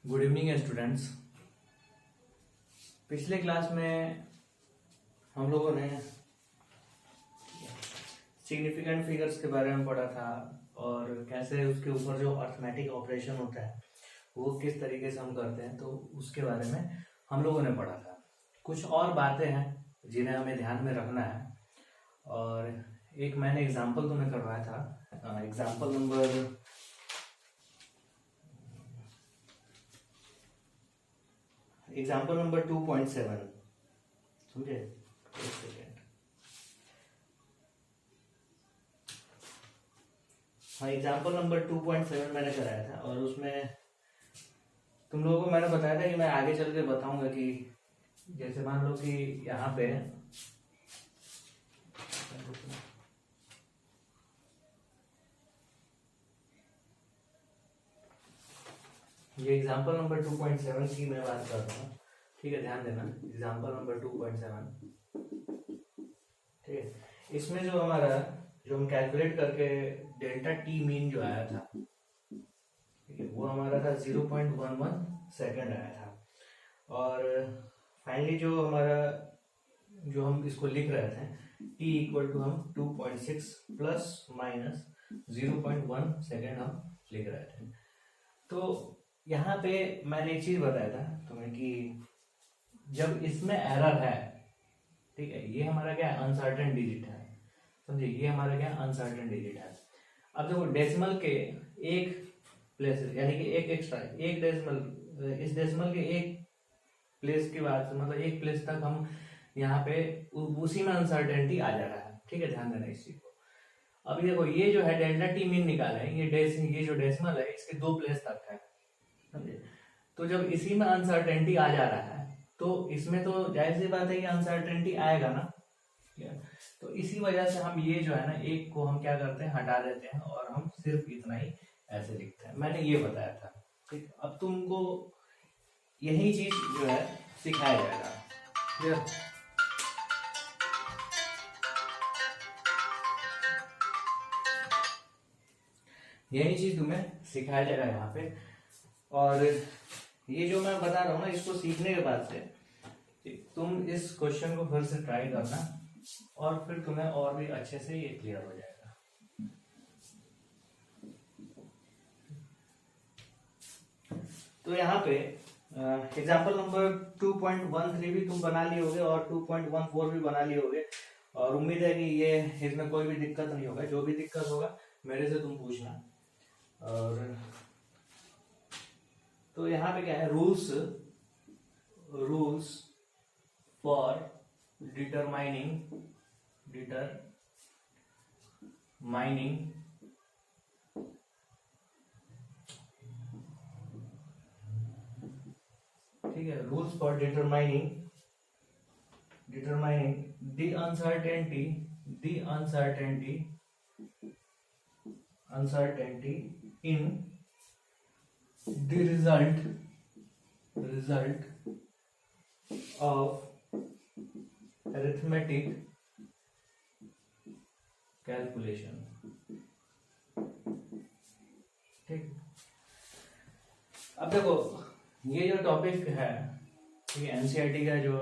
Good evening students. पिछले class में हम लोगों ने सिग्निफिकेंट फिगर्स के बारे में पढ़ा था और कैसे उसके ऊपर जो अर्थमेटिक ऑपरेशन होता है वो किस तरीके से हम करते हैं, तो उसके बारे में हम लोगों ने पढ़ा था। कुछ और बातें हैं जिन्हें हमें ध्यान में रखना है और एक मैंने एग्जाम्पल तुम्हें करवाया था। एग्जाम्पल नंबर 2.7 समझे। एक सेकेंड। हाँ, एग्जाम्पल नंबर 2.7 मैंने कराया था और उसमें तुम लोगों को मैंने बताया था कि मैं आगे चल के बताऊंगा कि जैसे मान लो कि यहाँ पे ये एग्जाम्पल नंबर 2.7 की मैं बात कर रहा हूँ, ठीक है, ध्यान देना। एग्जाम्पल नंबर 2.7, ठीक है। इसमें जो हमारा जो हम कैलकुलेट करके डेल्टा टी मीन जो आया था, ठीक है, वो हमारा था 0.11 सेकेंड आया था। और फाइनली जो हमारा जो हम इसको लिख रहे थे t इक्वल टू हम 2.6 प्लस माइनस 0.1 सेकेंड हम लिख रहे थे। तो यहाँ पे मैंने एक चीज बताया था तुम्हें कि जब इसमें एरर है, ठीक है, ये हमारा क्या है, अनसर्टेन डिजिट है, समझे, ये हमारा क्या अनसर्टेन डिजिट है। अब देखो डेसिमल के एक प्लेस यानी कि एक एक्स्ट्रा एक डेसिमल, इस डेसिमल के एक प्लेस के बाद मतलब एक प्लेस तक हम यहाँ पे उसी में अनसर्टेनिटी आ जा रहा है, ठीक है, ध्यान देना इस चीज को। अभी देखो ये जो है डेल्टा टी मीन निकाला है, ये जो डेसिमल है इसके दो प्लेस तक है, समझे। तो जब इसी में अनसर्टेनिटी आ जा रहा है तो इसमें तो जाहिर सी बात है कि अनसर्टेनिटी आएगा ना, तो इसी वजह से हम ये जो है ना एक को हम क्या करते हैं, हटा देते हैं और हम सिर्फ इतना ही ऐसे लिखते हैं। मैंने ये बताया था, ठीक। अब तुमको यही चीज जो है सिखाया जाएगा, यही चीज तुम्हें सिखाया जाएगा यहाँ पे। और ये जो मैं बता रहा हूँ ना, इसको सीखने के बाद से तुम इस क्वेश्चन को फिर से ट्राई करना और फिर तुम्हें और भी अच्छे से ये क्लियर हो जाएगा। तो यहाँ पे एग्जाम्पल नंबर 2.13 भी तुम बना लिए होगे और 2.14 भी बना लिए होगे और उम्मीद है कि ये इसमें कोई भी दिक्कत नहीं होगा। जो भी दिक्कत होगा मेरे से तुम पूछना। और तो यहाँ पे क्या है, रूल्स फॉर डिटरमाइनिंग ठीक है, rules for determining the uncertainty in the result of arithmetic calculation, ठीक। अब देखो ये जो टॉपिक है, ठीक है, एनसीईआरटी का जो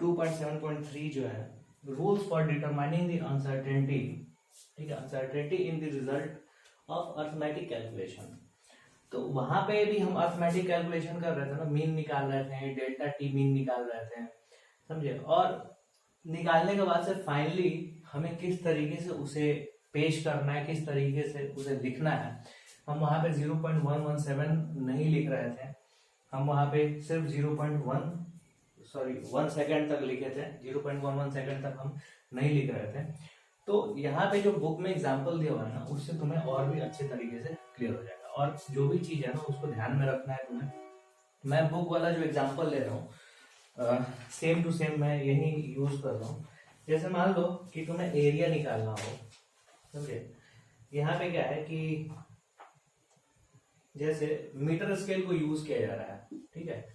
2.7.3 जो है, rules for determining the uncertainty, ठीक है, uncertainty in the result of arithmetic calculation. तो वहां पे भी हम अर्थमेटिक कैलकुलेशन कर रहे थे ना, मीन निकाल रहे थे, डेल्टा टी मीन निकाल रहे थे, समझे। और निकालने के बाद से फाइनली हमें किस तरीके से उसे पेश करना है, किस तरीके से उसे लिखना है, हम वहां पे 0.117 नहीं लिख रहे थे, हम वहां पे सिर्फ 1 सेकेंड तक लिखे थे, 0.11 सेकेंड तक हम नहीं लिख रहे थे। तो यहाँ पे जो बुक में एग्जाम्पल दिया हुआ है ना, उससे तुम्हें और भी अच्छे तरीके से क्लियर हो जाएगा। और जो भी चीज है ना उसको ध्यान में रखना है तुम्हें। मैं बुक वाला जो एग्जाम्पल ले रहा हूँ सेम टू सेम मैं यही यूज कर रहा हूँ। जैसे मान लो कि तुम्हें एरिया निकालना हो, समझे। यहाँ पे क्या है कि जैसे मीटर स्केल को यूज किया जा रहा है, ठीक है,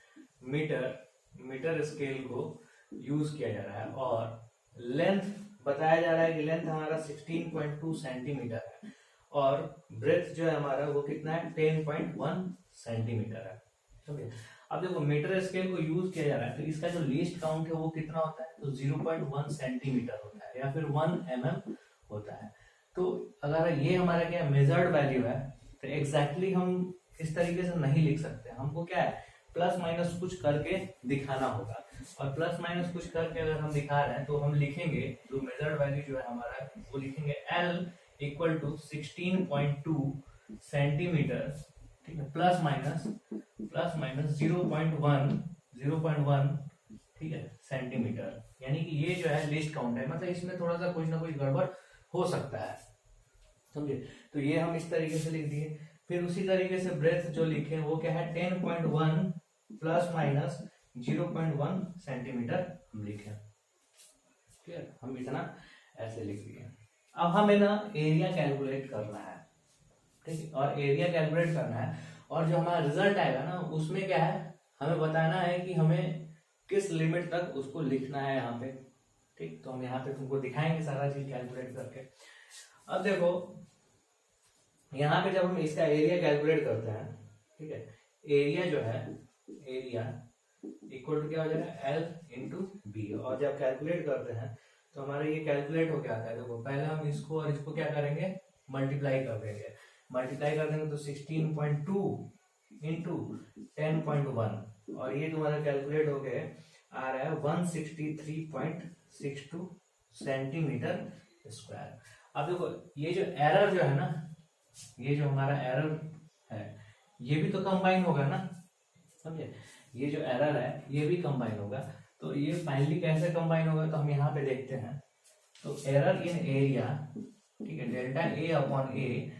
मीटर स्केल को यूज किया जा रहा है और लेंथ बताया जा रहा है कि लेंथ हमारा 16.2 सेंटीमीटर है और ब्रेथ जो है हमारा वो कितना है 10.1 सेंटीमीटर है। समझे। अब देखो मीटर स्केल को यूज किया जा रहा है तो इसका जो लीस्ट काउंट है वो कितना होता है, तो 0.1 सेंटीमीटर होता है या फिर 1 mm होता है। तो अगर ये हमारा क्या मेजर्ड वैल्यू है तो एग्जैक्टली हम इस तरीके से नहीं लिख सकते, हमको क्या है प्लस माइनस कुछ करके दिखाना होगा। और प्लस माइनस कुछ करके अगर हम दिखा रहे हैं तो हम लिखेंगे जो मेजर्ड वैल्यू जो है हमारा वो लिखेंगे L इक्वल टू 16.2 सेंटीमीटर, ठीक है, प्लस माइनस 0.1 ठीक है सेंटीमीटर। यानी कि ये जो है लिस्ट काउंट है, मतलब इसमें थोड़ा सा कुछ ना कुछ गड़बड़ हो सकता है। समझे। तो ये हम इस तरीके से लिख दिए। फिर उसी तरीके से ब्रेथ जो लिखे वो क्या है 10.1 प्लस माइनस 0.1 सेंटीमीटर हम लिखे। ठीक है, हम इतना ऐसे लिख दिए। अब हमें ना एरिया कैलकुलेट करना है, ठीक है, और एरिया कैलकुलेट करना है और जो हमारा रिजल्ट आएगा ना उसमें क्या है हमें बताना है कि हमें किस लिमिट तक उसको लिखना है यहाँ पे। ठीक, तो हम यहाँ पे तुमको दिखाएंगे सारा चीज कैलकुलेट करके। अब देखो यहाँ पे जब हम इसका एरिया कैलकुलेट करते हैं, ठीक है, एरिया जो है एरिया इक्वल टू क्या हो जाएगा L इंटू बी। और जब कैलकुलेट करते हैं तो हमारा ये कैलकुलेट हो क्या आता है, देखो पहले हम इसको और इसको क्या करेंगे मल्टीप्लाई कर देंगे। मल्टीप्लाई कर देंगे तो 16.2 इंटू 10.1 और ये तुम्हारा कैलकुलेट हो गए आ रहा है 163.62 सेंटीमीटर स्क्वायर। अब देखो ये जो एरर जो है ना, ये जो हमारा एरर है ये भी तो कंबाइन होगा ना, समझे। ये जो एरर है ये भी कंबाइन होगा। तो ये फाइनली कैसे कंबाइन होगा तो हम यहाँ पे देखते हैं। तो एरर इन एरिया, ठीक है, delta A upon A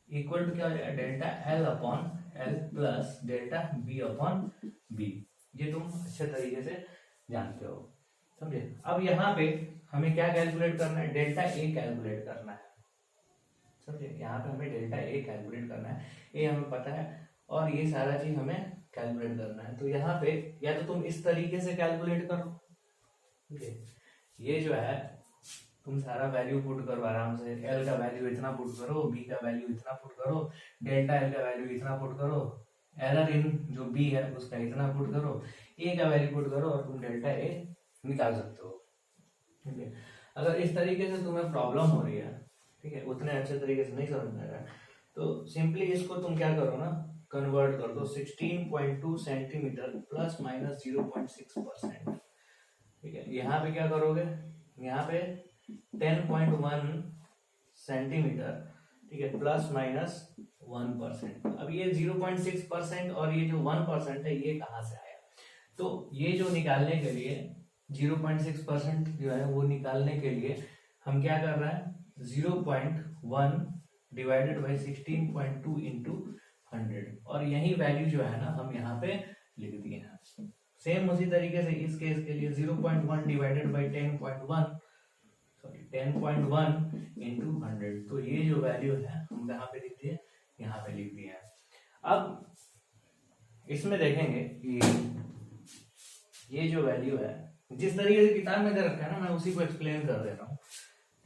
equal to क्या हो जाएगा delta L upon L plus delta B upon B. ये तुम अच्छे तरीके से जानते हो, समझे। अब यहाँ पे हमें क्या कैलकुलेट करना है, डेल्टा ए कैलकुलेट करना है, समझे। यहाँ पे हमें डेल्टा ए कैलकुलेट करना है, ये हमें पता है और ये सारा चीज हमें कैलकुलेट करना है। तो यहाँ पे या तो तुम इस तरीके से कैलकुलेट करो, ठीक है, ये जो है तुम सारा वैल्यू पुट करो आराम से। एल का वैल्यू इतना पुट करो, बी का वैल्यू इतना पुट करो, डेल्टा एल का वैल्यू इतना पुट करो, एरर इन जो बी है उसका इतना पुट करो, ए का वैल्यू पुट करो और तुम डेल्टा ए निकाल सकते हो, ठीक है। अगर इस तरीके से तुम्हें प्रॉब्लम हो रही है, ठीक है, उतने अच्छे तरीके से नहीं समझ में आ रहा है तो सिंपली इसको तुम क्या करो ना कन्वर्ट कर दो 16.2 सेंटीमीटर प्लस माइनस 0.6%, ठीक है। यहाँ पे क्या करोगे, यहाँ पे 10.1 सेंटीमीटर, ठीक है, प्लस माइनस 1%। अब ये 0.6% और ये जो 1% है ये कहाँ से आया, तो ये जो निकालने के लिए 0.6% जो है वो निकालने के लिए हम क्या कर रहे हैं 0.1 डिवाइडेड बाई 16.2 इंटू 100 और यही वैल्यू जो है ना हम यहाँ पे लिख दिए हैं। सेम उसी तरीके से इस केस के लिए 0.1 डिवाइडेड बाई 10.1 इंटू 100, तो ये जो वैल्यू है हम यहाँ पे लिख दिए, यहाँ पे लिख दिए। अब इसमें देखेंगे कि ये जो वैल्यू है जिस तरीके से किताब में दे रखा है ना मैं उसी को एक्सप्लेन कर दे रहा हूँ,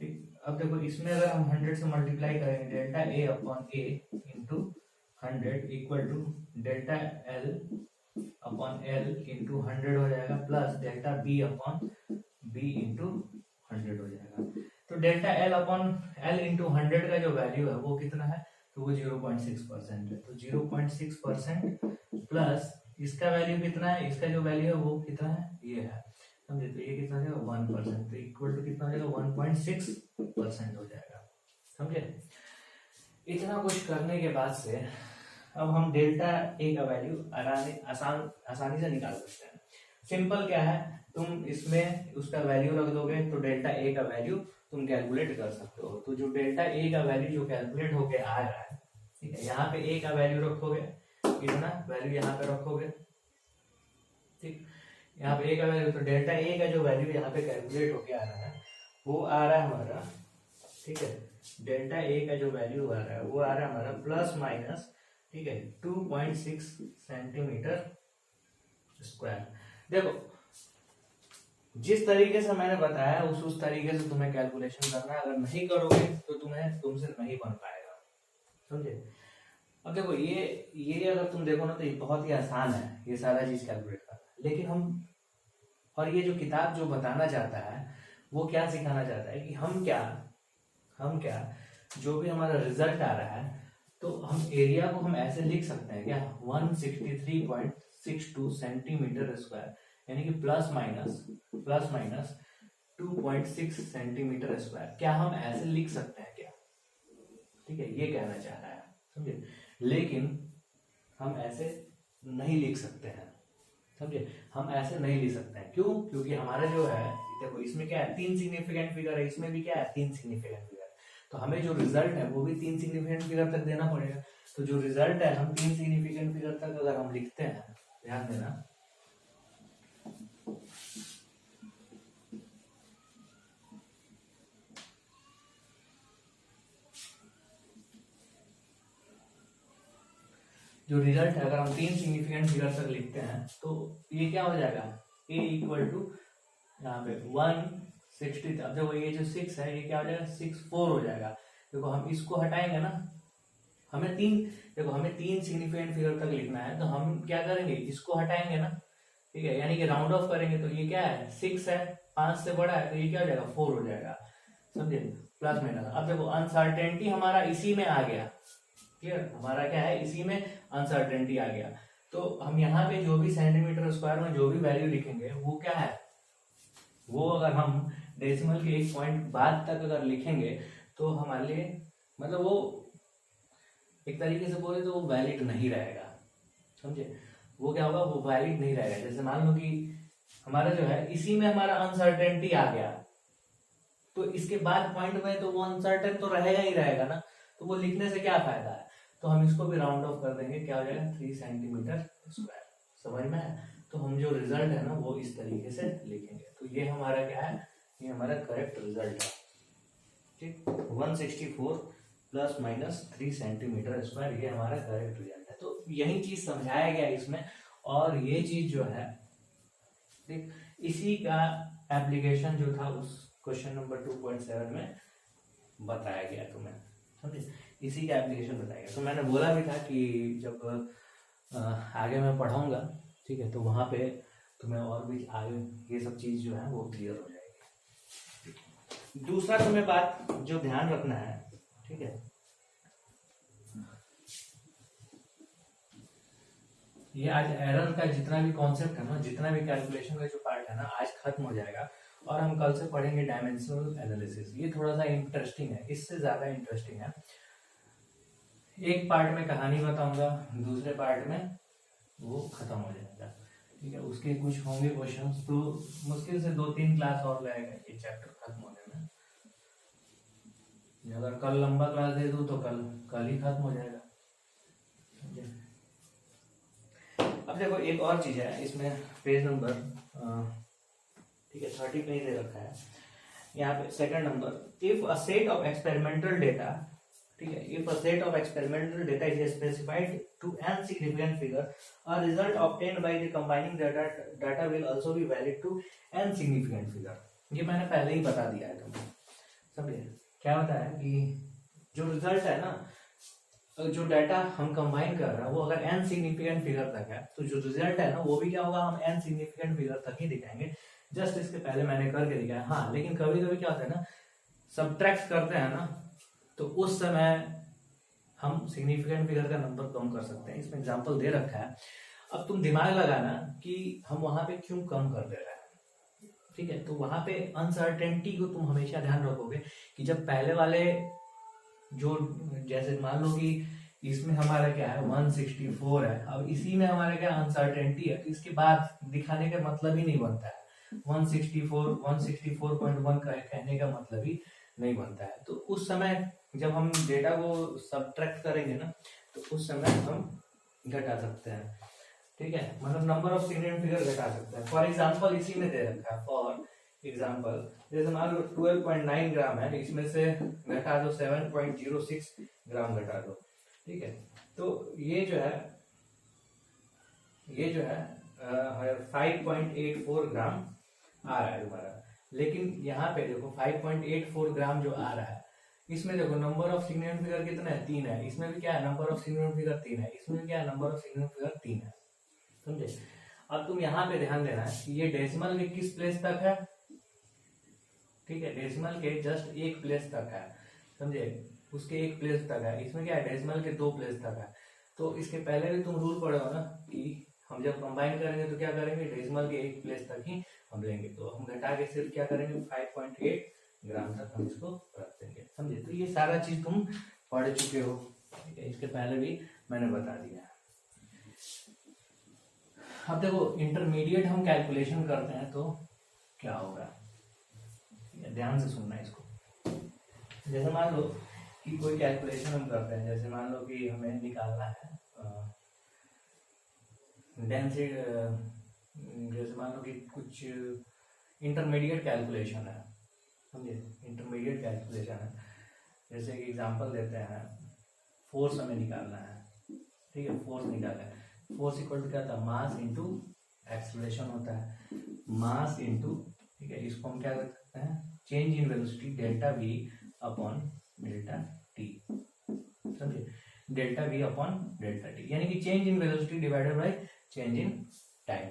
ठीक। अब देखो इसमें अगर हम 100 से मल्टीप्लाई करेंगे delta A upon A into 100 equal to delta L upon L into 100 हो जाएगा plus delta B upon B into 100 हो जाएगा। तो delta L upon L into 100 का जो वैल्यू है वो कितना है, तो वो 0.6% है। तो 0.6% प्लस इसका वैल्यू कितना है, इसका जो वैल्यू है वो कितना है ये है, समझे। तो ये कितना है 1%, तो इक्वल टू कितना हो जाएगा 1.6% हो जाएगा, समझे। इतना कुछ करने के बाद से अब हम डेल्टा ए का वैल्यू आसानी से निकाल सकते हैं। सिंपल क्या है, तुम इसमें उसका वैल्यू रख दोगे तो डेल्टा ए का वैल्यू तुम कैलकुलेट कर सकते हो। तो जो डेल्टा ए का वैल्यू जो कैलकुलेट होके आ रहा है, ठीक है, यहाँ पे ए का वैल्यू रखोगे, कितना वैल्यू यहाँ पे रखोगे, ठीक, यहाँ पे ए का वैल्यू, तो डेल्टा ए का जो वैल्यू यहाँ पे कैलकुलेट होके आ रहा है वो आ रहा है हमारा, ठीक है, डेल्टा ए का जो वैल्यू आ रहा है वो आ रहा है हमारा प्लस माइनस, ठीक है, 2.6 सेंटीमीटर स्क्वायर। देखो जिस तरीके से मैंने बताया उस तरीके से तुम्हें कैलकुलेशन करना है, अगर नहीं करोगे तो तुमसे नहीं बन पाएगा, समझे। अब देखो ये अगर तुम देखो ना तो ये बहुत ही आसान है ये सारा चीज कैलकुलेट करना, लेकिन हम और ये जो किताब जो बताना चाहता है वो क्या सिखाना चाहता है कि हम क्या जो भी हमारा रिजल्ट आ रहा है तो हम एरिया को हम ऐसे लिख सकते हैं क्या 163.62 सेंटीमीटर स्क्वायर, यानी कि प्लस माइनस 2.6 सेंटीमीटर स्क्वायर, क्या हम ऐसे लिख सकते हैं क्या? ठीक है, ये कहना चाह रहा है, समझे। लेकिन हम ऐसे नहीं लिख सकते हैं, समझे। हम ऐसे नहीं लिख सकते हैं, क्यों? क्योंकि हमारा जो है देखो इसमें क्या है 3 सिग्निफिकेंट फिगर है, इसमें भी क्या है 3 सिग्निफिकेंट फिगर, तो हमें जो रिजल्ट है वो भी 3 सिग्निफिकेंट फिगर तक देना पड़ेगा। तो जो रिजल्ट है हम 3 सिग्निफिकेंट फिगर तक अगर हम लिखते हैं, ध्यान देना, जो रिजल्ट है अगर हम 3 सिग्निफिकेंट फिगर तक लिखते हैं तो ये क्या हो जाएगा, a इक्वल टू यहाँ पे 160, अब देखो ये जो 6 है ये क्या हो जाएगा 64 हो जाएगा। देखो हम इसको हटाएंगे ना, हमें 3 सिग्निफिकेंट फिगर तक लिखना है, तो हम क्या करेंगे इसको हटाएंगे ना, ठीक है, यानी कि राउंड ऑफ करेंगे तो ये क्या है 6 है, 5 से बड़ा है तो ये क्या हो जाएगा 4 हो जाएगा, समझे, प्लस माइनस। अब देखो अनसर्टेनिटी हमारा इसी में आ गया, क्लियर, हमारा क्या है इसी में अनसर्टेनिटी आ गया। तो हम यहाँ पे जो भी सेंटीमीटर स्क्वायर में जो भी वैल्यू लिखेंगे वो क्या है, वो अगर हम डेसिमल के 1 पॉइंट बाद तक अगर लिखेंगे तो हमारे लिए मतलब वो एक तरीके से बोले तो वो वैलिड नहीं रहेगा, समझे। वो क्या होगा, वो वैलिड नहीं रहेगा। जैसे मान लो कि हमारा जो है इसी में हमारा अनसर्टेनिटी आ गया, तो इसके बाद पॉइंट में तो वो अनसर्टेन तो रहेगा ही रहेगा ना, तो वो लिखने से क्या फायदा है। तो हम इसको भी राउंड ऑफ कर देंगे, क्या हो जाएगा 3 सेंटीमीटर स्क्वायर, समझ में है। तो हम जो रिजल्ट है ना वो इस तरीके से लिखेंगे, तो ये हमारा क्या है, ये हमारा करेक्ट रिजल्ट है, ठीक, 164 प्लस माइनस 3 सेंटीमीटर स्क्वायर, ये हमारा करेक्ट रिजल्ट है। तो यही चीज समझाया गया इसमें, और ये चीज जो है ठीक इसी का एप्लीकेशन जो था उस क्वेश्चन नंबर 2.7 में बताया गया तुम्हें, समझे, इसी का एप्लीकेशन बताया गया। तो मैंने बोला भी था कि जब आगे मैं पढ़ाऊंगा, ठीक है, तो वहां पे तुम्हें और भी आगे ये सब चीज जो है वो क्लियर हो जाएगी। दूसरा तुम्हें बात जो ध्यान रखना है, ठीक है, ये आज एरर का जितना भी कॉन्सेप्ट है ना, जितना भी कैलकुलेशन का जो पार्ट है ना, आज खत्म हो जाएगा और हम कल से पढ़ेंगे डायमेंशनल एनालिसिस। ये थोड़ा सा इंटरेस्टिंग है, इससे ज्यादा इंटरेस्टिंग है। एक पार्ट में कहानी बताऊंगा, दूसरे पार्ट में वो खत्म हो जाएगा, ठीक है। उसके कुछ होंगे क्वेश्चंस, तो मुश्किल से 2-3 क्लास और लगेगा ये चैप्टर खत्म होने में। अगर कल लंबा क्लास दे दूं तो कल ही खत्म हो जाएगा। अब देखो एक और चीज है इसमें, पेज नंबर ठीक है 30 पे ही दे रखा है यहाँ पे, second number, if a set of experimental data, ठीक है, if a set of experimental data is specified to n significant figure, a result obtained by the combining data will also be valid to n significant figure. ये मैंने पहले ही बता दिया है तुम्हें, समझे। क्या होता है कि जो रिजल्ट है ना, जो डाटा हम कंबाइन कर रहे हैं वो अगर n सिग्निफिकेंट फिगर तक है, तो जो रिजल्ट है ना वो भी क्या होगा, हम n सिग्निफिकेंट फिगर तक ही दिखाएंगे। जस्ट इसके पहले मैंने करके दिखाया। हाँ, लेकिन कभी कभी क्या होता है ना, सब्ट्रैक्ट करते हैं ना, तो उस समय हम सिग्निफिकेंट फिगर का नंबर कम कर सकते हैं। इसमें एग्जांपल दे रखा है, अब तुम दिमाग लगाना कि हम वहां पे क्यों कम कर दे रहे हैं, ठीक है। तो वहां पे अनसर्टेनिटी को तुम हमेशा ध्यान रखोगे कि जब पहले वाले जो, जैसे मान लो कि इसमें हमारा क्या है 164 है, अब इसी में हमारा क्या अनसर्टेनिटी है, तो इसके बाद दिखाने का मतलब ही नहीं बनता है। 164.1 का कहने का मतलब ही नहीं बनता है। तो उस समय जब हम डेटा को सब्ट्रैक्ट करेंगे ना, तो उस समय हम घटा सकते हैं, ठीक है, मतलब नंबर ऑफ सिग्निफिकेंट फिगर घटा सकते हैं। फॉर एग्जांपल इसी में दे रखा है, फॉर एग्जांपल जैसे मान लो 12.9 ग्राम है, इसमें से घटा दो 7.06 ग्राम घटा दो, ठीक है। तो ये जो है 5.84 ग्राम आ रहा है तुम्हारा, लेकिन यहाँ पे देखो 5.84 ग्राम जो आ रहा है, इसमें देखो नंबर ऑफ सिग्निफिकेंट फिगर कितना है, 3 है। इसमें भी क्या है, नंबर ऑफ सिग्निफिकेंट फिगर 3 है। इसमें भी क्या है, नंबर ऑफ सिग्निफिकेंट फिगर 3 है। समझे। अब तुम यहाँ पे ध्यान देना कि ये डेसिमल के किस प्लेस तक है, ठीक है, डेसिमल के जस्ट एक प्लेस तक है, समझे, उसके एक प्लेस तक है। इसमें क्या है, डेसिमल के 2 प्लेस तक है। तो इसके पहले भी तुम रूल पढ़े हो ना कि हम जब कंबाइन करेंगे तो क्या करेंगे, डेसिमल के एक प्लेस तक ही हम लेंगे। तो हम घटा के सिर्फ क्या करेंगे, 5.8 ग्राम तक हम इसको रख देंगे। समझे। तो ये सारा चीज तुम पढ़ चुके हो, ठीक है, इसके पहले भी मैंने बता दिया। अब देखो इंटरमीडिएट हम कैलकुलेशन करते हैं तो क्या होगा, ध्यान से सुनना इसको। जैसे मान लो कि कोई कैलकुलेशन हम करते हैं, जैसे मान लो कि हमें निकालना है डेंसिटी, जैसे मान लो कि कुछ इंटरमीडिएट कैलकुलेशन है, समझे, इंटरमीडिएट कैलकुलेशन है। जैसे कि एग्जांपल देते हैं, फोर्स हमें निकालना है, ठीक है, फोर्स निकालना है। फोर्स इक्वल टू क्या था, मास इंटू एक्सेलरेशन होता है, मास इंटू, ठीक है, इसको हम क्या कर सकते हैं, change in velocity delta V upon delta T, समझे, delta V upon delta T, यानी कि change in velocity divided by change in time.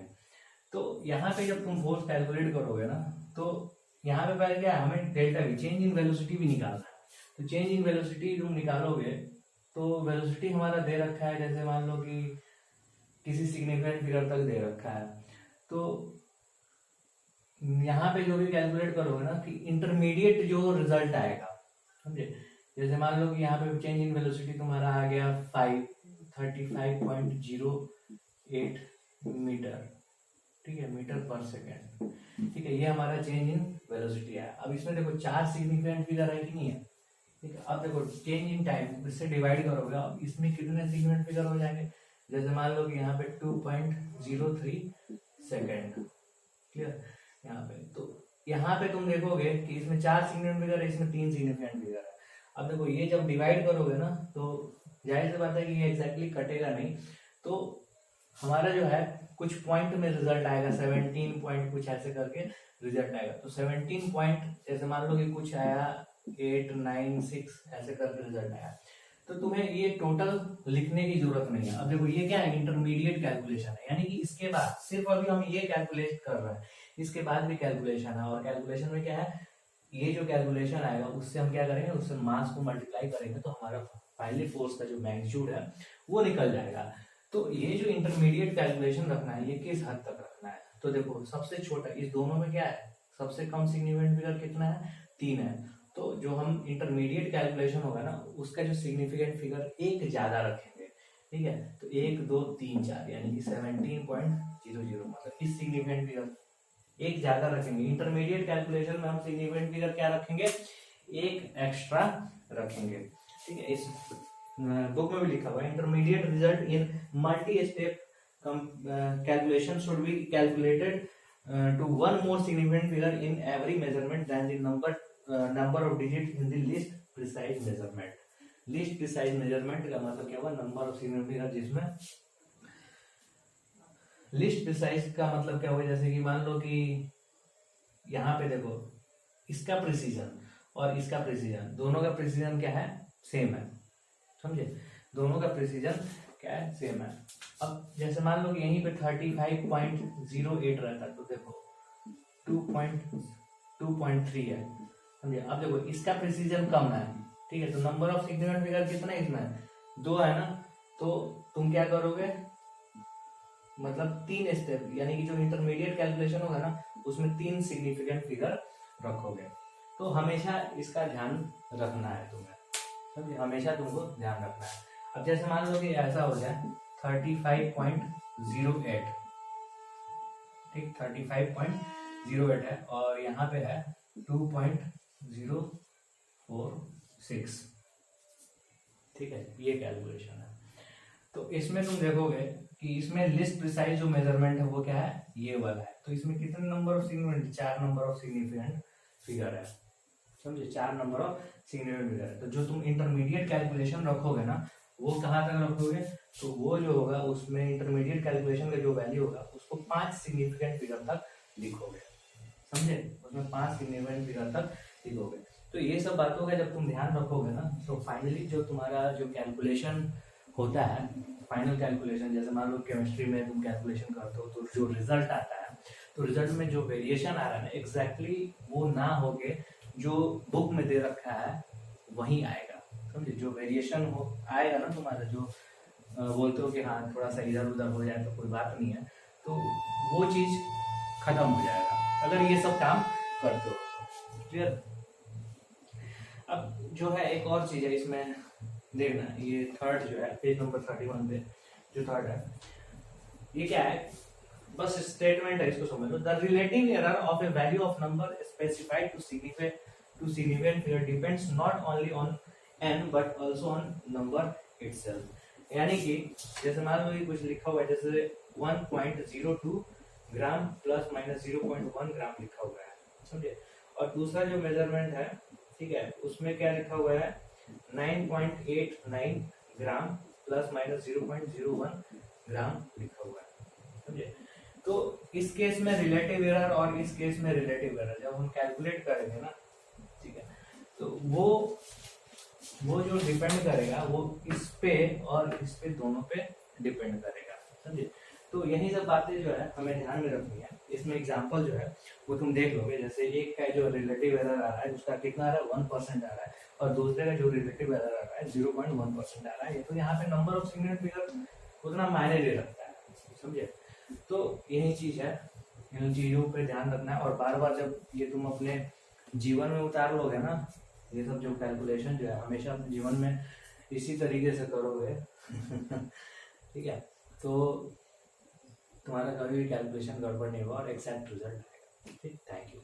तो यहाँ पे जब तुम फोर्स कैलकुलेट करोगे ना, तो यहाँ पे पहले क्या है, हमें delta we, change in velocity भी निकालना है। तो चेंज इन वेलोसिटी तुम निकालोगे तो वेलोसिटी हमारा दे रखा है, जैसे मान लो कि किसी सिग्निफिकेंट फिगर तक दे रखा है। तो यहाँ पे जो भी कैलकुलेट करोगे ना कि इंटरमीडिएट जो रिजल्ट आएगा, समझे, जैसे मान लो कि यहाँ पे चेंज इन वेलोसिटी तुम्हारा आ गया 35.08 मीटर, ठीक है, मीटर पर सेकेंड, ठीक है, ये हमारा चेंज इन वेलोसिटी है। अब इसमें देखो 4 सिग्निफिकेंट फिगर है कि नहीं है, ठीक है। अब देखो चेंज इन टाइम, इससे डिवाइड करोगे, अब इसमें कितने सिग्निफिकेंट फिगर हो जाएंगे, जैसे मान लो कि यहाँ पे 2.03 सेकेंड, क्लियर, यहाँ पे। तो यहाँ पे तुम देखोगे कि इसमें 4 सिग्निफिकेंट फिगर है, इसमें 3 सिग्निफिकेंट फिगर है। अब देखो ये जब डिवाइड करोगे ना, तो जाहिर सी बात है कि ये एग्जैक्टली कटेगा नहीं, तो हमारा जो है कुछ पॉइंट में रिजल्ट आएगा, 17 पॉइंट कुछ ऐसे करके रिजल्ट आएगा। तो 17 पॉइंट, जैसे मान लो कि कुछ आया 896 ऐसे करके रिजल्ट आया, तो तुम्हें ये टोटल लिखने की जरूरत नहीं है। अब देखो ये क्या है, इंटरमीडिएट कैलकुलेशन है, यानी कि इसके बाद सिर्फ अभी हम ये कैलकुलेट कर रहे हैं, इसके बाद भी कैलकुलेशन है। और कैलकुलेशन में क्या है, ये जो कैलकुलेशन आएगा उससे हम क्या करेंगे, उससे मास को मल्टीप्लाई करेंगे तो हमारा फाइनली फोर्स का जो मैग्नीट्यूड है वो निकल जाएगा। तो ये जो इंटरमीडिएट कैलकुलेशन रखना है, ये किस हद तक रखना है, तो देखो सबसे छोटा, इस दोनों में क्या है, सबसे कम सिग्निफिकेंट फिगर कितना है, 3 है। तो जो हम इंटरमीडिएट कैलकुलेशन होगा ना, उसका जो सिग्निफिकेंट फिगर एक ज्यादा रखेंगे, ठीक है, तो 1 2 3 4 यानी कि 17.00, मतलब इस सिग्निफिकेंट फिगर एक ज्यादा रखेंगे। इंटरमीडिएट कैलकुलेशन में हम सिग्निफिकेंट फिगर क्या रखेंगे, एक एक्स्ट्रा रखेंगे, ठीक है। इस बुक में भी लिखा हुआ है, intermediate result in multi step calculation should be calculated to one more significant figure in every measurement than the number of digits in the least precise measurement. least precise measurement का मतलब क्या हुआ, number of significant figure जिसमें least precise का मतलब क्या हुआ, जैसे कि मान लो कि यहाँ पे देखो इसका प्रिसीजन और इसका प्रिसीजन, दोनों का प्रिसीजन क्या है, सेम है, समझे, दोनों का प्रिसीजन क्या है, सेम है। अब जैसे मान लो कि यहीं पे 35.08 रहता है, तो देखो 2.3 है, समझे। अब देखो इसका प्रिसीजन कम है, ठीक है, तो नंबर ऑफ सिग्निफिकेंट फिगर कितना है इसमें, 2 है ना, तो तुम क्या करोगे, मतलब 3 स्टेप, यानी कि जो इंटरमीडिएट कैलकुलेशन होगा ना, उसमें 3 सिग्निफिकेंट फिगर रखोगे। तो हमेशा इसका ध्यान रखना है तुम्हें, समझे, हमेशा तुमको ध्यान रखना है। अब जैसे मान लो कि ऐसा हो जाए 35.08, ठीक, 35.08 है और यहाँ पे है 2.046, ठीक है, ये कैलकुलेशन है। तो इसमें तुम देखोगे कि इसमें लिस्ट प्रिसाइज जो मेजरमेंट है वो क्या है, ये वाला है। तो इसमें कितने number of significant, 4 number of significant figure है, समझे, 4 नंबर ऑफ सिग्निफिकेंट फिगर है। तो जो तुम इंटरमीडिएट कैलकुलेशन रखोगे ना, वो कहाँ तक रखोगे, तो वो जो होगा उसमें इंटरमीडिएट कैलकुलेशन का जो वैल्यू होगा उसको 5 सिग्निफिकेंट फिगर तक लिखोगे, समझे, उसमें 5 सिग्निफिकेंट फिगर तक लिखोगे। तो ये सब बातों का जब तुम ध्यान रखोगे ना, तो फाइनली जो तुम्हारा जो कैलकुलेशन होता है, फाइनल कैलकुलेशन, जैसे मान लो केमिस्ट्री में तुम कैलकुलेशन करते हो तो जो रिजल्ट आता है, तो रिजल्ट में जो वेरिएशन आ रहा है ना, एग्जैक्टली वो ना होके जो बुक में दे रखा है वही आएगा, समझे। जो वेरिएशन हो आएगा ना तुम्हारा, जो बोलते हो कि हाँ थोड़ा सा इधर उधर हो जाए तो कोई बात नहीं है, तो वो चीज खत्म हो जाएगा अगर ये सब काम करते हो। क्लियर। अब जो है एक और चीज है इसमें देखना, ये थर्ड जो है पेज नंबर 31 पे जो थर्ड है, ये क्या है, बस स्टेटमेंट है, इसको समझ लो। The relative error of a value of number specified to significant figure depends not only on n but also on number itself। यानी कि जैसे मान लो ये कुछ लिखा हुआ है, जैसे 1.02 ग्राम प्लस माइनस 0.1 ग्राम लिखा हुआ है, समझे। और दूसरा जो मेजरमेंट है, ठीक है, उसमें क्या लिखा हुआ है 9.89 ग्राम प्लस माइनस 0.01 ग्राम लिखा हुआ है, समझे। तो इस केस में रिलेटिव एरर और इस केस में रिलेटिव एरर जब हम कैलकुलेट करेंगे ना, ठीक है, तो वो जो डिपेंड करेगा वो इस पे और इस पे दोनों पे डिपेंड करेगा, समझे। तो यही सब बातें जो है हमें ध्यान में रखनी है। इसमें एग्जांपल जो है वो तुम देख लोगे, जैसे एक का जो रिलेटिव एरर आ रहा है उसका कितना आ रहा है 1% आ रहा है, और दूसरे का जो रिलेटिव एरर आ रहा है 0.1% आ रहा है। तो यहाँ पे नंबर ऑफ सिग्निफिकेंट फिगर उतना मायने नहीं रखता है, समझे। तो यही चीज है, इन चीजों पे ध्यान रखना है, और बार बार जब ये तुम अपने जीवन में उतार लोगे ना, ये सब जो कैलकुलेशन जो है हमेशा अपने जीवन में इसी तरीके से करोगे ठीक है, तो तुम्हारा कभी भी कैलकुलेशन गड़बड़ नहीं होगा और एक्सैक्ट रिजल्ट आएगा। ठीक, थैंक यू।